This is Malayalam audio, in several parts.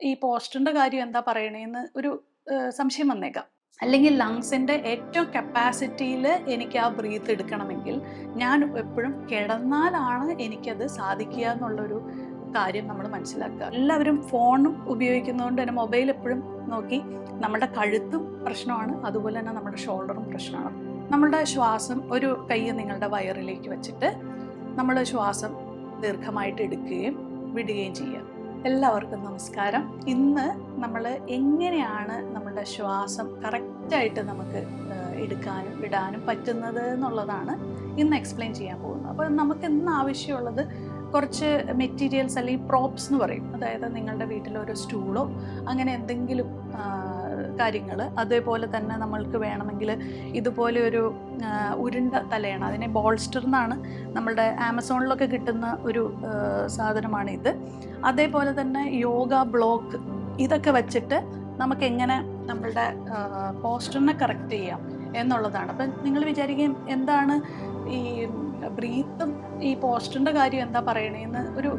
ഈ പോസ്റ്ററിന്റെ കാര്യം എന്താ പറയണേന്ന് ഒരു സംശയം വന്നേക്കാം. അല്ലെങ്കിൽ ലങ്സിന്റെ ഏറ്റവും കപ്പാസിറ്റിയിൽ എനിക്ക് ആ ബ്രീത്ത് എടുക്കണമെങ്കിൽ ഞാൻ എപ്പോഴും കിടന്നാലാണ് എനിക്കത് സാധിക്കുക എന്നുള്ളൊരു കാര്യം നമ്മൾ മനസ്സിലാക്കുക. എല്ലാവരും ഫോണും ഉപയോഗിക്കുന്നതുകൊണ്ട് തന്നെ മൊബൈൽ എപ്പോഴും നോക്കി നമ്മുടെ കഴുത്തും പ്രശ്നമാണ്, അതുപോലെ തന്നെ നമ്മുടെ ഷോൾഡറും പ്രശ്നമാണ്. നമ്മുടെ ശ്വാസം ഒരു കൈ നിങ്ങളുടെ വയറിലേക്ക് വെച്ചിട്ട് നമ്മൾ ശ്വാസം ദീർഘമായിട്ട് എടുക്കുകയും വിടുകയും ചെയ്യുക. എല്ലാവർക്കും നമസ്കാരം. ഇന്ന് നമ്മൾ എങ്ങനെയാണ് നമ്മുടെ ശ്വാസം കറക്റ്റായിട്ട് നമുക്ക് എടുക്കാനും വിടാനും പറ്റുന്നത് എന്നുള്ളതാണ് ഇന്ന് എക്സ്പ്ലെയിൻ ചെയ്യാൻ പോകുന്നത്. അപ്പോൾ നമുക്ക് ഇന്ന് ആവശ്യമുള്ളത് കുറച്ച് മെറ്റീരിയൽസ് അല്ലെങ്കിൽ പ്രോപ്സ് എന്ന് പറയും. അതായത് നിങ്ങളുടെ വീട്ടിലൊരു സ്റ്റൂളോ അങ്ങനെ എന്തെങ്കിലും കാര്യങ്ങൾ, അതേപോലെ തന്നെ നമ്മൾക്ക് വേണമെങ്കിൽ ഇതുപോലെ ഒരു ഉരുണ്ട തലയാണ്, അതിനെ ബോൾസ്റ്റർ എന്നാണ്, നമ്മളുടെ ആമസോണിലൊക്കെ കിട്ടുന്ന ഒരു സാധനമാണ് ഇത്. അതേപോലെ തന്നെ യോഗ ബ്ലോക്ക്, ഇതൊക്കെ വെച്ചിട്ട് നമുക്ക് എങ്ങനെ നമ്മളുടെ പോസ്റ്ററിനെ കറക്റ്റ് ചെയ്യാം എന്നുള്ളതാണ്. അപ്പം നിങ്ങൾ വിചാരിക്കുകയും എന്താണ് ഈ ബ്രീത്തും ഈ പോസ്റ്ററിൻ്റെ കാര്യം എന്താ പറയണേന്ന് ഒരു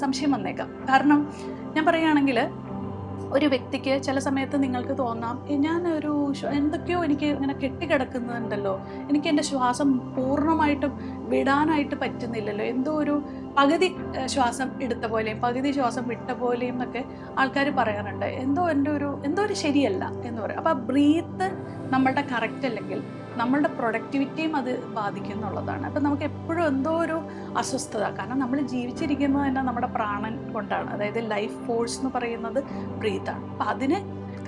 സംശയം വന്നേക്കാം. കാരണം ഞാൻ പറയുകയാണെങ്കിൽ ഒരു വ്യക്തിക്ക് ചില സമയത്ത് നിങ്ങൾക്ക് തോന്നാം, ഞാനൊരു എന്തൊക്കെയോ എനിക്ക് ഇങ്ങനെ കെട്ടിക്കിടക്കുന്നുണ്ടല്ലോ, എനിക്ക് എൻ്റെ ശ്വാസം പൂർണ്ണമായിട്ടും വിടാനായിട്ട് പറ്റുന്നില്ലല്ലോ, എന്തോ ഒരു പകുതി ശ്വാസം എടുത്ത പോലെയും പകുതി ശ്വാസം വിട്ട പോലെയും എന്നൊക്കെ ആൾക്കാർ പറയാറുണ്ട്. എന്തോ ഒരു ശരിയല്ല എന്ന് പറയും. അപ്പോൾ ബ്രീത്ത് നമ്മളുടെ കറക്റ്റ് അല്ലെങ്കിൽ നമ്മളുടെ പ്രൊഡക്ടിവിറ്റിയും അത് ബാധിക്കും എന്നുള്ളതാണ്. അപ്പം നമുക്ക് എപ്പോഴും എന്തോ ഒരു അസ്വസ്ഥത, കാരണം നമ്മൾ ജീവിച്ചിരിക്കുന്നത് തന്നെ നമ്മുടെ പ്രാണൻ കൊണ്ടാണ്, അതായത് ലൈഫ് ഫോഴ്സ് എന്ന് പറയുന്നത് ബ്രീത്താണ്. അപ്പം അതിനെ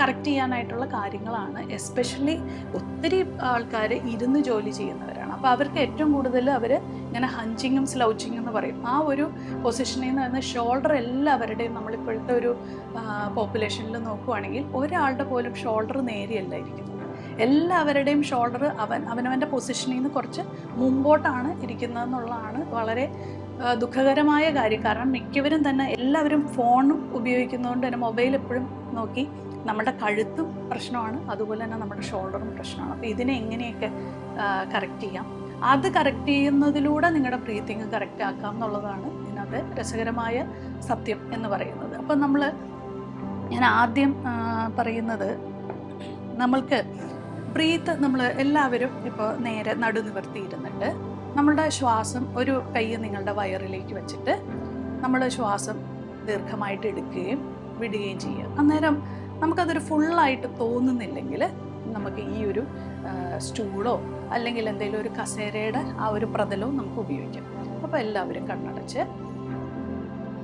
കറക്റ്റ് ചെയ്യാനായിട്ടുള്ള കാര്യങ്ങളാണ്. എസ്പെഷ്യലി ഒത്തിരി ആൾക്കാർ ഇരുന്ന് ജോലി ചെയ്യുന്നവരാണ്. അപ്പോൾ അവർക്ക് ഏറ്റവും കൂടുതൽ അവർ ഇങ്ങനെ ഹഞ്ചിങ്ങും സ്ലൗച്ചിങ്ങും എന്ന് പറയും, ആ ഒരു പൊസിഷനിൽ നിന്ന് വരുന്ന ഷോൾഡർ എല്ലാവരുടെയും, നമ്മളിപ്പോഴത്തെ ഒരു പോപ്പുലേഷനിൽ നോക്കുവാണെങ്കിൽ ഒരാളുടെ പോലും ഷോൾഡർ നേരെയല്ല ഇരിക്കുന്നത്. എല്ലാവരുടെയും ഷോൾഡർ അവനവൻ്റെ പൊസിഷനിൽ നിന്ന് കുറച്ച് മുമ്പോട്ടാണ് ഇരിക്കുന്നതെന്നുള്ളതാണ് വളരെ ദുഃഖകരമായ കാര്യം. കാരണം മിക്കവരും തന്നെ എല്ലാവരും ഫോണും ഉപയോഗിക്കുന്നതുകൊണ്ട് തന്നെ മൊബൈൽ എപ്പോഴും നോക്കി നമ്മുടെ കഴുത്തും പ്രശ്നമാണ്, അതുപോലെ തന്നെ നമ്മുടെ ഷോൾഡറും പ്രശ്നമാണ്. അപ്പോൾ ഇതിനെ എങ്ങനെയൊക്കെ കറക്റ്റ് ചെയ്യാം, അത് കറക്റ്റ് ചെയ്യുന്നതിലൂടെ നിങ്ങളുടെ ബ്രീത്തിങ് കറക്റ്റ് ആക്കാം എന്നുള്ളതാണ് ഇതിനകത്ത് രസകരമായ സത്യം എന്ന് പറയുന്നത്. അപ്പം ഞാൻ ആദ്യം പറയുന്നത്, നമ്മൾക്ക് ബ്രീത്ത് നമ്മൾ എല്ലാവരും ഇപ്പോൾ നേരെ നടുനിവർത്തിയിരുന്നിട്ട് നമ്മളുടെ ശ്വാസം ഒരു കൈ നിങ്ങളുടെ വയറിലേക്ക് വെച്ചിട്ട് നമ്മൾ ശ്വാസം ദീർഘമായിട്ട് എടുക്കുകയും വിടുകയും ചെയ്യുക. അന്നേരം നമുക്കതൊരു ഫുള്ളായിട്ട് തോന്നുന്നില്ലെങ്കിൽ നമുക്ക് ഈ ഒരു സ്റ്റൂളോ അല്ലെങ്കിൽ എന്തെങ്കിലും ഒരു കസേരയുടെ ആ ഒരു പ്രതലവും നമുക്ക് ഉപയോഗിക്കാം. അപ്പോൾ എല്ലാവരും കണ്ണടച്ച്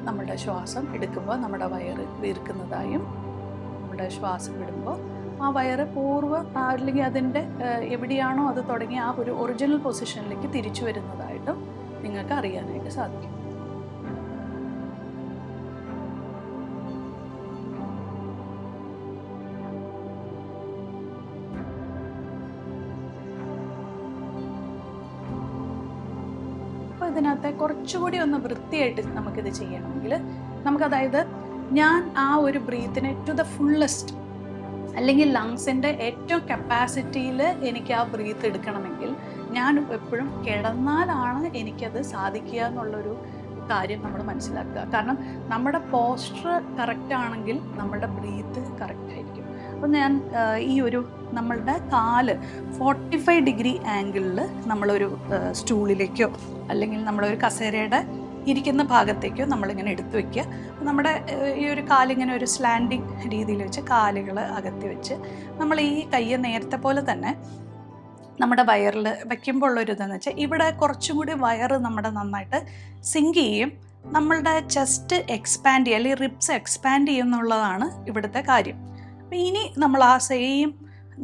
നമ്മുടെ ശ്വാസം എടുക്കുമ്പോൾ നമ്മുടെ വയറ് വീർക്കുന്നതായും, നമ്മുടെ ശ്വാസം വിടുമ്പോൾ ആ വയറ് അല്ലെങ്കിൽ അതിൻ്റെ എവിടെയാണോ അത് തുടങ്ങി ആ ഒരു ഒറിജിനൽ പൊസിഷനിലേക്ക് തിരിച്ചു വരുന്നതായിട്ടും നിങ്ങൾക്ക് അറിയാനായിട്ട് സാധിക്കും. അപ്പോൾ ഇതിനകത്തെ കുറച്ചുകൂടി ഒന്ന് വൃത്തിയായിട്ട് നമുക്കിത് ചെയ്യണമെങ്കിൽ അതായത് ഞാൻ ആ ഒരു ബ്രീത്തിനെ ടു ദ ഫുള്ളസ്റ്റ് അല്ലെങ്കിൽ ലങ്സിൻ്റെ ഏറ്റവും കപ്പാസിറ്റിയിൽ എനിക്ക് ആ ബ്രീത്ത് എടുക്കണമെങ്കിൽ ഞാൻ എപ്പോഴും കിടന്നാലാണ് എനിക്കത് സാധിക്കുക എന്നുള്ളൊരു കാര്യം നമ്മൾ മനസ്സിലാക്കുക. കാരണം നമ്മുടെ പോസ്റ്റർ കറക്റ്റ് ആണെങ്കിൽ നമ്മുടെ ബ്രീത്ത് കറക്റ്റ് ആയിരിക്കും. അപ്പോൾ ഞാൻ ഈ ഒരു നമ്മളുടെ കാല് 45 ഡിഗ്രി ആംഗിളിൽ നമ്മളൊരു സ്റ്റൂളിലേക്കോ അല്ലെങ്കിൽ നമ്മളൊരു കസേരയുടെ ഇരിക്കുന്ന ഭാഗത്തേക്കോ നമ്മളിങ്ങനെ എടുത്തു വയ്ക്കുക. നമ്മുടെ ഈ ഒരു കാലിങ്ങനെ ഒരു സ്ലാൻഡിങ് രീതിയിൽ വെച്ച് കാലുകൾ അകത്തി വെച്ച് നമ്മൾ ഈ കയ്യെ നേരത്തെ പോലെ തന്നെ നമ്മുടെ വയറിൽ വയ്ക്കുമ്പോൾ ഉള്ളൊരു ഇതെന്ന് വെച്ചാൽ ഇവിടെ കുറച്ചും കൂടി വയറ് നമ്മുടെ നന്നായിട്ട് സിങ്ക് ചെയ്യും, നമ്മളുടെ ചെസ്റ്റ് എക്സ്പാൻഡ് ചെയ്യുക അല്ലെങ്കിൽ റിബ്സ് എക്സ്പാൻഡ് ചെയ്യും എന്നുള്ളതാണ് ഇവിടുത്തെ കാര്യം. അപ്പോൾ ഇനി നമ്മൾ ആ സെയിം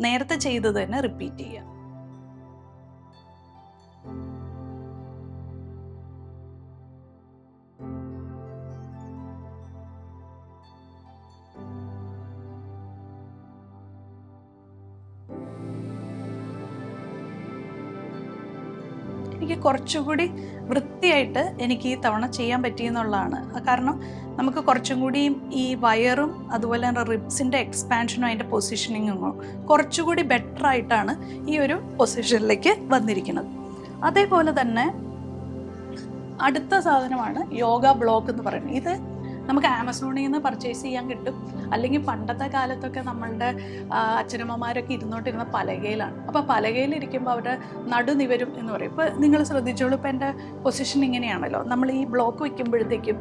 നേരത്തെ ചെയ്തത് തന്നെ റിപ്പീറ്റ് ചെയ്യുക. എനിക്ക് കുറച്ചുകൂടി വൃത്തിയായിട്ട് എനിക്ക് ഈ തവണ ചെയ്യാൻ പറ്റിയെന്നുള്ളതാണ്. കാരണം നമുക്ക് കുറച്ചും കൂടിയും ഈ വയറും അതുപോലെ തന്നെ റിബ്സിൻ്റെ എക്സ്പാൻഷനും അതിൻ്റെ പൊസിഷനിങ്ങും കുറച്ചുകൂടി ബെറ്റർ ആയിട്ടാണ് ഈ ഒരു പൊസിഷനിലേക്ക് വന്നിരിക്കുന്നത്. അതേപോലെ തന്നെ അടുത്ത സാധനമാണ് യോഗ ബ്ലോക്ക് എന്ന് പറയുന്നത്. ഇത് നമുക്ക് ആമസോണിൽ നിന്ന് പർച്ചേസ് ചെയ്യാൻ കിട്ടും. അല്ലെങ്കിൽ പണ്ടത്തെ കാലത്തൊക്കെ നമ്മളുടെ അച്ഛനമ്മമാരൊക്കെ ഇരുന്നോണ്ടിരുന്ന പലകയിലാണ്. അപ്പോൾ പലകയിലിരിക്കുമ്പോൾ അവരുടെ നടുനിവരും എന്ന് പറയും. ഇപ്പോൾ നിങ്ങൾ ശ്രദ്ധിച്ചോളൂ, ഇപ്പോൾ എൻ്റെ പൊസിഷൻ ഇങ്ങനെയാണല്ലോ. നമ്മൾ ഈ ബ്ലോക്ക് വയ്ക്കുമ്പോഴത്തേക്കും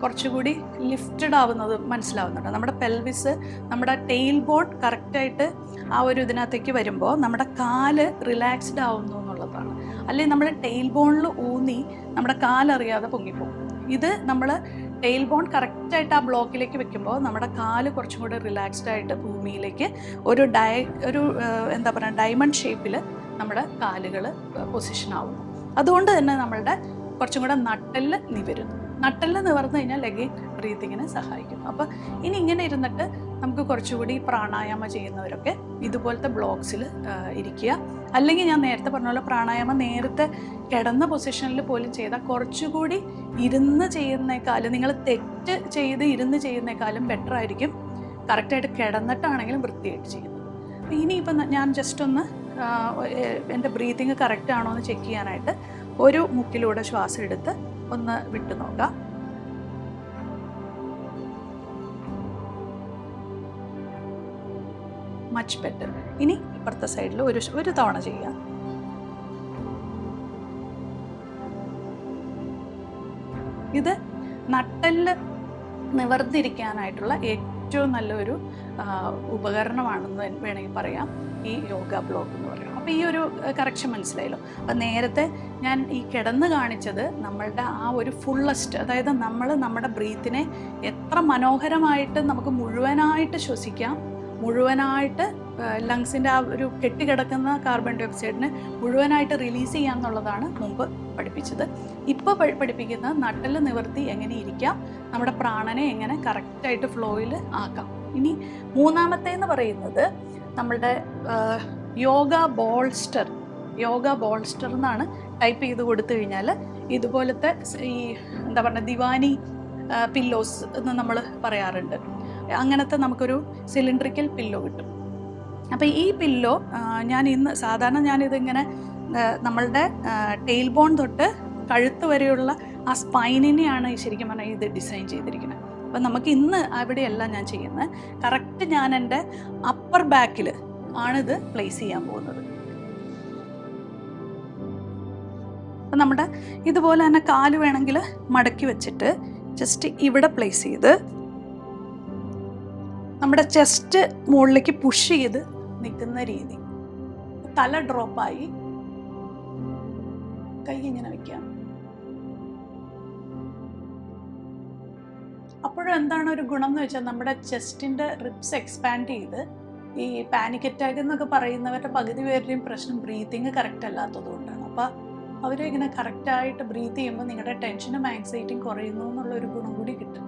കുറച്ചുകൂടി ലിഫ്റ്റഡ് ആവുന്നത് മനസ്സിലാവുന്നുണ്ട്. നമ്മുടെ പെൽവിസ്, നമ്മുടെ ടെയിൽ ബോൺ കറക്റ്റായിട്ട് ആ ഒരു ഇതിനകത്തേക്ക് വരുമ്പോൾ നമ്മുടെ കാല് റിലാക്സ്ഡ് ആവുന്നു എന്നുള്ളതാണ്. അല്ലെങ്കിൽ നമ്മൾ ടെയിൽ ബോണിൽ ഊന്നി നമ്മുടെ കാലറിയാതെ പൊങ്ങിപ്പോകും. ഇത് നമ്മൾ ടെയിൽ ബോൺ കറക്റ്റായിട്ട് ആ ബ്ലോക്കിലേക്ക് വെക്കുമ്പോൾ നമ്മുടെ കാല് കുറച്ചും കൂടെ റിലാക്സ്ഡ് ആയിട്ട് ഭൂമിയിലേക്ക് ഒരു എന്താ പറയുക, ഡയമണ്ട് ഷേപ്പിൽ നമ്മുടെ കാലുകൾ പൊസിഷൻ ആവുന്നു. അതുകൊണ്ട് തന്നെ നമ്മളുടെ കുറച്ചും കൂടെ നട്ടെല്ല് നിവരുന്നു. നട്ടെല്ല് നിവർന്നു കഴിഞ്ഞാൽ അഗെയിൻ ബ്രീത്തിങ്ങിന് സഹായിക്കും. അപ്പോൾ ഇനി ഇങ്ങനെ ഇരുന്നിട്ട് നമുക്ക് കുറച്ചുകൂടി പ്രാണായാമം ചെയ്യുന്നവരൊക്കെ ഇതുപോലത്തെ ബ്ലോക്സിൽ ഇരിക്കുക. അല്ലെങ്കിൽ ഞാൻ നേരത്തെ പറഞ്ഞ പോലെ പ്രാണായാമം നേരത്തെ കിടന്ന പൊസിഷനിൽ പോലും ചെയ്താൽ കുറച്ചുകൂടി ഇരുന്ന് ചെയ്യുന്നേക്കാളും, നിങ്ങൾ തെറ്റ് ചെയ്ത് ഇരുന്ന് ചെയ്യുന്നേക്കാളും ബെറ്റർ ആയിരിക്കും കറക്റ്റായിട്ട് കിടന്നിട്ടാണെങ്കിലും വൃത്തിയായിട്ട് ചെയ്യുന്നത്. അപ്പോൾ ഇനിയിപ്പം ഞാൻ ജസ്റ്റ് ഒന്ന് എൻ്റെ ബ്രീത്തിങ് കറക്റ്റ് ആണോ എന്ന് ചെക്ക് ചെയ്യാനായിട്ട് ഒരു മുക്കിലൂടെ ശ്വാസം എടുത്ത് ഒന്ന് വിട്ടു നോക്കാം. Much better. ഇനി ഇപ്പുറത്തെ സൈഡിൽ ഒരു തവണ ചെയ്യാം. ഇത് നട്ടെല്ല് നിവർത്തിരിക്കാനായിട്ടുള്ള ഏറ്റവും നല്ലൊരു ഉപകരണമാണെന്ന് വേണമെങ്കിൽ പറയാം ഈ യോഗ ബ്ലോക്ക് എന്ന് പറയുന്നത്. അപ്പോൾ ഈ ഒരു കറക്ഷൻ മനസ്സിലായല്ലോ. അപ്പം നേരത്തെ ഞാൻ ഈ കിടന്ന് കാണിച്ചത് നമ്മളുടെ ആ ഒരു ഫുള്ളസ്റ്റ്, അതായത് നമ്മൾ നമ്മുടെ ബ്രീത്തിനെ എത്ര മനോഹരമായിട്ട് നമുക്ക് മുഴുവനായിട്ട് ശ്വസിക്കാം, മുഴുവനായിട്ട് ലങ്സിൻ്റെ ആ ഒരു കെട്ടിക്കിടക്കുന്ന കാർബൺ ഡൈ ഓക്സൈഡിനെ മുഴുവനായിട്ട് റിലീസ് ചെയ്യാം എന്നുള്ളതാണ് മുമ്പ് പഠിപ്പിച്ചത്. ഇപ്പോൾ പഠിപ്പിക്കുന്ന നട്ടെല്ല് നിവർത്തി എങ്ങനെ ഇരിക്കാം, നമ്മുടെ പ്രാണനെ എങ്ങനെ കറക്റ്റായിട്ട് ഫ്ലോയിൽ ആക്കാം. ഇനി മൂന്നാമത്തേന്ന് പറയുന്നത് നമ്മളുടെ യോഗ ബോൾസ്റ്റർ എന്നാണ് ടൈപ്പ് ചെയ്ത് കൊടുത്തു കഴിഞ്ഞാൽ ഇതുപോലത്തെ ഈ എന്താ പറയുക ദിവാനി പില്ലോസ് എന്ന് നമ്മൾ പറയാറുണ്ട്. അങ്ങനത്തെ നമുക്കൊരു സിലിണ്ട്രിക്കൽ പില്ലോ കിട്ടും. അപ്പോൾ ഈ പില്ലോ ഞാനിതിങ്ങനെ നമ്മളുടെ ടെയിൽ ബോൺ തൊട്ട് കഴുത്ത് വരെയുള്ള ആ സ്പൈനിനെയാണ് ശരിക്കും പറഞ്ഞാൽ ഇത് ഡിസൈൻ ചെയ്തിരിക്കുന്നത്. അപ്പം നമുക്ക് ഇന്ന് അവിടെയല്ല ഞാൻ ചെയ്യുന്നത്, കറക്റ്റ് ഞാൻ എൻ്റെ അപ്പർ ബാക്കിൽ ആണിത് പ്ലേസ് ചെയ്യാൻ പോകുന്നത്. അപ്പം നമ്മുടെ ഇതുപോലെ തന്നെ കാല് വേണമെങ്കിൽ മടക്കി വെച്ചിട്ട് ജസ്റ്റ് ഇവിടെ പ്ലേസ് ചെയ്ത് നമ്മുടെ ചെസ്റ്റ് മുകളിലേക്ക് പുഷ് ചെയ്ത് നിൽക്കുന്ന രീതി. തല ഡ്രോപ്പായി കൈ ഇങ്ങനെ വെക്കാം. അപ്പോഴും എന്താണ് ഒരു ഗുണം എന്ന് വെച്ചാൽ നമ്മുടെ ചെസ്റ്റിൻ്റെ റിബ്സ് എക്സ്പാൻഡ് ചെയ്ത് ഈ പാനിക് അറ്റാക്ക് എന്നൊക്കെ പറയുന്നവരുടെ പകുതി പേരുടെയും പ്രശ്നം ബ്രീത്തിങ് കറക്റ്റ് അല്ലാത്തത് കൊണ്ടാണ്. അപ്പോൾ അവരിങ്ങനെ കറക്റ്റായിട്ട് ബ്രീത്ത് ചെയ്യുമ്പോൾ നിങ്ങളുടെ ടെൻഷനും ആങ്സൈറ്റിയും കുറയുന്നു എന്നുള്ളൊരു ഗുണം കൂടി കിട്ടും.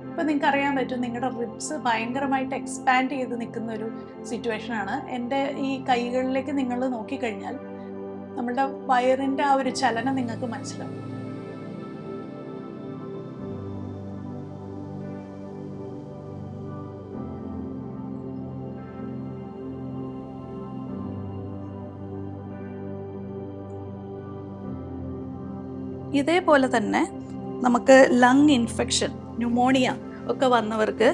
ഇപ്പോൾ നിങ്ങൾക്ക് അറിയാൻ പറ്റും, നിങ്ങളുടെ റിബ്സ് ഭയങ്കരമായിട്ട് എക്സ്പാൻഡ് ചെയ്ത് നിൽക്കുന്ന ഒരു സിറ്റുവേഷനാണ്. എൻ്റെ ഈ കൈകളിലേക്ക് നിങ്ങൾ നോക്കിക്കഴിഞ്ഞാൽ നമ്മളുടെ വയറിൻ്റെ ആ ഒരു ചലനം നിങ്ങൾക്ക് മനസ്സിലാവും. ഇതേപോലെ തന്നെ നമുക്ക് ലങ് ഇൻഫെക്ഷൻ, ന്യൂമോണിയ ഒക്കെ വന്നവർക്ക്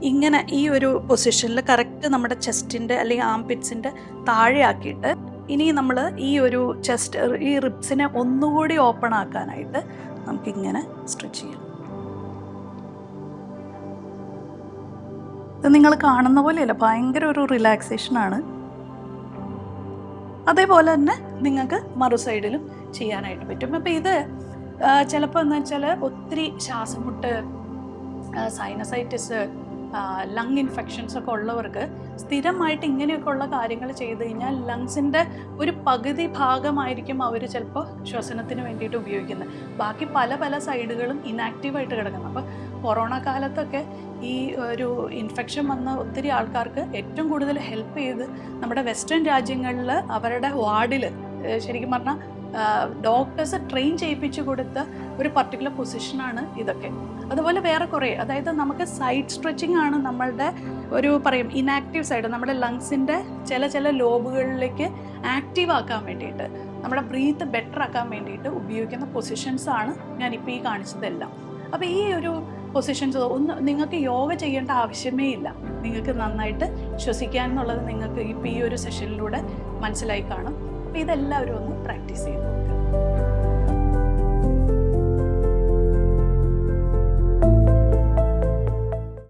ഇങ്ങനെ ഈ ഒരു പൊസിഷനിൽ കറക്റ്റ് നമ്മുടെ ചെസ്റ്റിൻ്റെ അല്ലെങ്കിൽ ആംപിറ്റ്സിൻ്റെ താഴെ ആക്കിയിട്ട് ഇനി നമ്മൾ ഈ ഒരു ചെസ്റ്റ് ഈ റിബ്സിനെ ഒന്നുകൂടി ഓപ്പൺ ആക്കാനായിട്ട് നമുക്കിങ്ങനെ സ്ട്രെച്ച് ചെയ്യാം. ഇത് നിങ്ങൾ കാണുന്ന പോലെയല്ല, ഭയങ്കര ഒരു റിലാക്സേഷനാണ്. അതേപോലെ തന്നെ നിങ്ങൾക്ക് മറു സൈഡിലും ചെയ്യാനായിട്ട് പറ്റും. അപ്പോൾ ഇത് ചിലപ്പോൾ എന്ന് വെച്ചാൽ ഒത്തിരി ശ്വാസമുട്ട്, സൈനസൈറ്റിസ്, ലങ് ഇൻഫെക്ഷൻസ് ഒക്കെ ഉള്ളവർക്ക് സ്ഥിരമായിട്ട് ഇങ്ങനെയൊക്കെ ഉള്ള കാര്യങ്ങൾ ചെയ്ത് കഴിഞ്ഞാൽ ലങ്സിൻ്റെ ഒരു പകുതി ഭാഗമായിരിക്കും അവർ ചിലപ്പോൾ ശ്വസനത്തിന് വേണ്ടിയിട്ട് ഉപയോഗിക്കുന്നത്. ബാക്കി പല പല സൈഡുകളും ഇനാക്റ്റീവായിട്ട് കിടക്കുന്നത്. അപ്പോൾ കൊറോണ കാലത്തൊക്കെ ഈ ഒരു ഇൻഫെക്ഷൻ വന്ന ഒത്തിരി ആൾക്കാർക്ക് ഏറ്റവും കൂടുതൽ ഹെൽപ്പ് ചെയ്ത് നമ്മുടെ വെസ്റ്റേൺ രാജ്യങ്ങളിൽ അവരുടെ വാർഡിൽ ശരിക്കും പറഞ്ഞാൽ ഡോക്ടേഴ്സ് ട്രെയിൻ ചെയ്യിപ്പിച്ചു കൊടുത്ത ഒരു പർട്ടിക്കുലർ പൊസിഷനാണ് ഇതൊക്കെ. അതുപോലെ വേറെ കുറേ, അതായത് നമുക്ക് സൈഡ് സ്ട്രെച്ചിങ് ആണ് നമ്മളുടെ ഒരു പറയും ഇനാക്റ്റീവ് സൈഡ്, നമ്മുടെ ലങ്സിൻ്റെ ചില ലോബുകളിലേക്ക് ആക്റ്റീവ് ആക്കാൻ വേണ്ടിയിട്ട് നമ്മുടെ ബ്രീത്ത് ബെറ്റർ ആക്കാൻ വേണ്ടിയിട്ട് ഉപയോഗിക്കുന്ന പൊസിഷൻസാണ് ഞാനിപ്പോൾ ഈ കാണിച്ചതെല്ലാം. അപ്പോൾ ഈ ഒരു പൊസിഷൻസ് നിങ്ങൾക്ക് യോഗ ചെയ്യേണ്ട ആവശ്യമേ ഇല്ല. നിങ്ങൾക്ക് നന്നായിട്ട് ശ്വസിക്കാൻ എന്നുള്ളത് നിങ്ങൾക്ക് ഇപ്പോൾ ഈ ഒരു സെഷനിലൂടെ മനസ്സിലായി കാണും. അപ്പോൾ ഇതെല്ലാവരും ഒന്ന് പ്രാക്ടീസ് ചെയ്ത് നോക്കുക.